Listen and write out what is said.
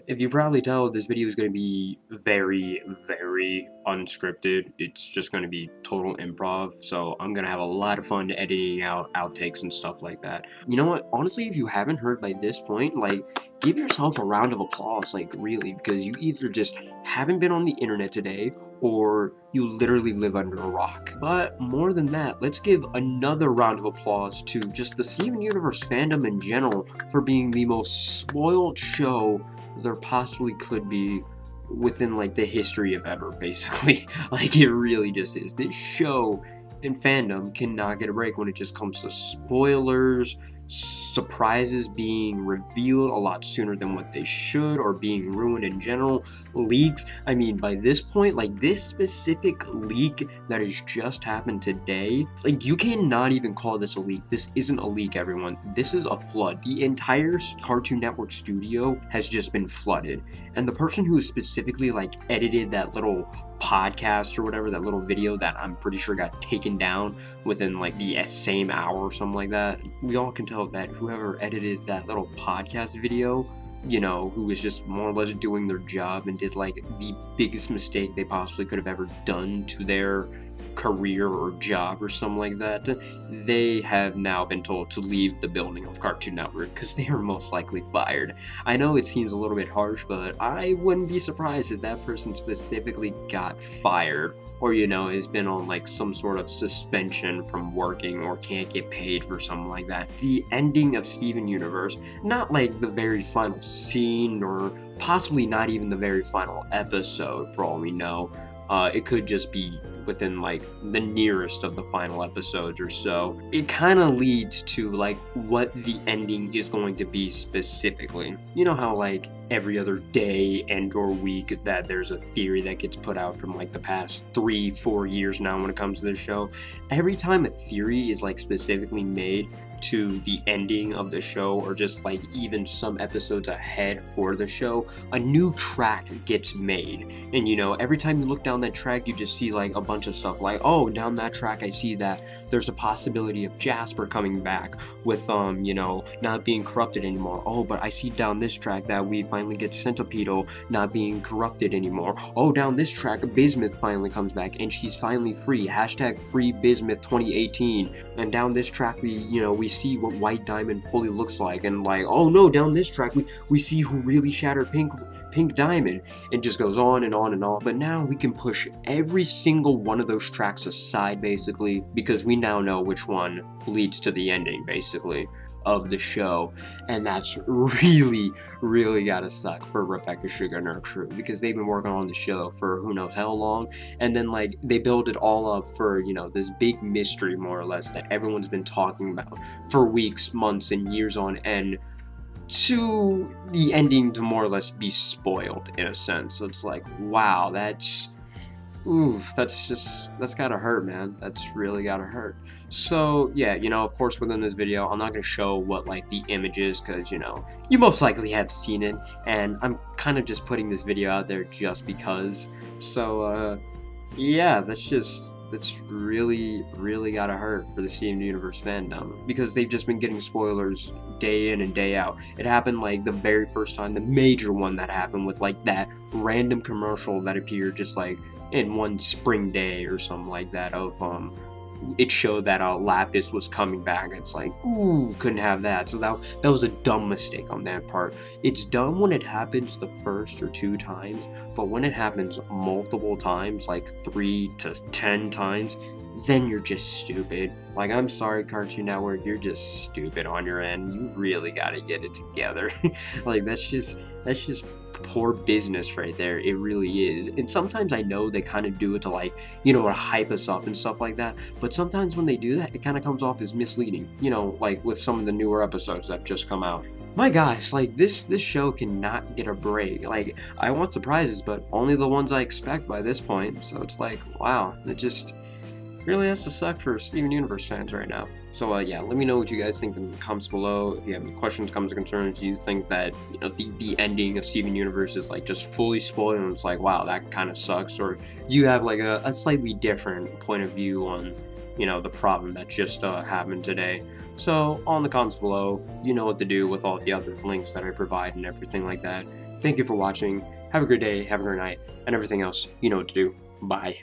If you probably tell, this video is going to be very, very unscripted. It's just going to be total improv, so I'm going to have a lot of fun editing out outtakes and stuff like that. You know what? Honestly, if you haven't heard by this point, like, give yourself a round of applause, like, really, because you either just haven't been on the internet today, or you literally live under a rock. But more than that, let's give another round of applause to just the Steven Universe fandom in general for being the most spoiled show there possibly could be within like the history of ever, basically. Like, it really just is. This show and fandom cannot get a break when it just comes to spoilers, surprises being revealed a lot sooner than what they should, or being ruined in general, leaks. I mean, by this point, like, this specific leak that has just happened today, like, you cannot even call this a leak. This isn't a leak, everyone. This is a flood. The entire Cartoon Network studio has just been flooded, and the person who specifically like edited that little podcast or whatever, that little video that I'm pretty sure got taken down within like the same hour or something like that, we all can tell that whoever edited that little podcast video, you know, who was just more or less doing their job and did like the biggest mistake they possibly could have ever done to their career or job or something like that, they have now been told to leave the building of Cartoon Network because they are most likely fired. I know it seems a little bit harsh, but I wouldn't be surprised if that person specifically got fired, or, you know, has been on like some sort of suspension from working or can't get paid for something like that. The ending of Steven Universe, not like the very final scene, or possibly not even the very final episode for all we know. It could just be within like the nearest of the final episodes or so. It kind of leads to like what the ending is going to be specifically. You know how like every other day and or week that there's a theory that gets put out from like the past 3-4 years now when it comes to this show. Every time a theory is like specifically made to the ending of the show, or just like even some episodes ahead for the show, a new track gets made. And, you know, every time you look down that track, you just see like a bunch of stuff like, oh, down that track I see that there's a possibility of Jasper coming back with you know, not being corrupted anymore. Oh, but I see down this track that we finally get Centipede not being corrupted anymore. Oh, down this track Bismuth finally comes back and she's finally free. Hashtag free Bismuth 2018. And down this track we see what White Diamond fully looks like, and like, oh no, down this track we see who really shattered Pink Diamond. It just goes on and on and on. But now we can push every single one of those tracks aside, basically, because we now know which one leads to the ending, basically, of the show. And that's really, really gotta suck for Rebecca Sugar and her crew, because they've been working on the show for who knows how long, and then like they build it all up for, you know, this big mystery more or less that everyone's been talking about for weeks, months, and years on end, to the ending to more or less be spoiled in a sense. So it's like, wow, that's gotta hurt, man. That's really gotta hurt. So yeah, you know, of course within this video I'm not gonna show what like the image is, because, you know, you most likely have seen it, and I'm kind of just putting this video out there just because. So yeah, that's really, really gotta hurt for the Steven Universe fandom, because they've just been getting spoilers day in and day out. It happened like the very first time, the major one that happened with like that random commercial that appeared just like in one spring day or something like that of it showed that Lapis was coming back. It's like, ooh, couldn't have that. So that was a dumb mistake on that part. It's dumb when it happens the first or 2 times, but when it happens multiple times, like 3 to 10 times, then you're just stupid. Like, I'm sorry, Cartoon Network, you're just stupid on your end. You really gotta get it together. Like, that's just poor business right there. It really is. And sometimes I know they kind of do it to, like, you know, to hype us up and stuff like that, but sometimes when they do that, it kind of comes off as misleading, you know, like with some of the newer episodes that have just come out. My gosh, like, this show cannot get a break. Like, I want surprises, but only the ones I expect by this point. So it's like, wow, it just really has to suck for Steven Universe fans right now. So yeah, let me know what you guys think in the comments below. If you have any questions, comments, or concerns, do you think that, you know, the ending of Steven Universe is like just fully spoiled and it's like, wow, that kind of sucks, or do you have like a slightly different point of view on, you know, the problem that just happened today? So, all in the comments below, you know what to do with all the other links that I provide and everything like that. Thank you for watching. Have a good day, have a good night, and everything else, you know what to do. Bye.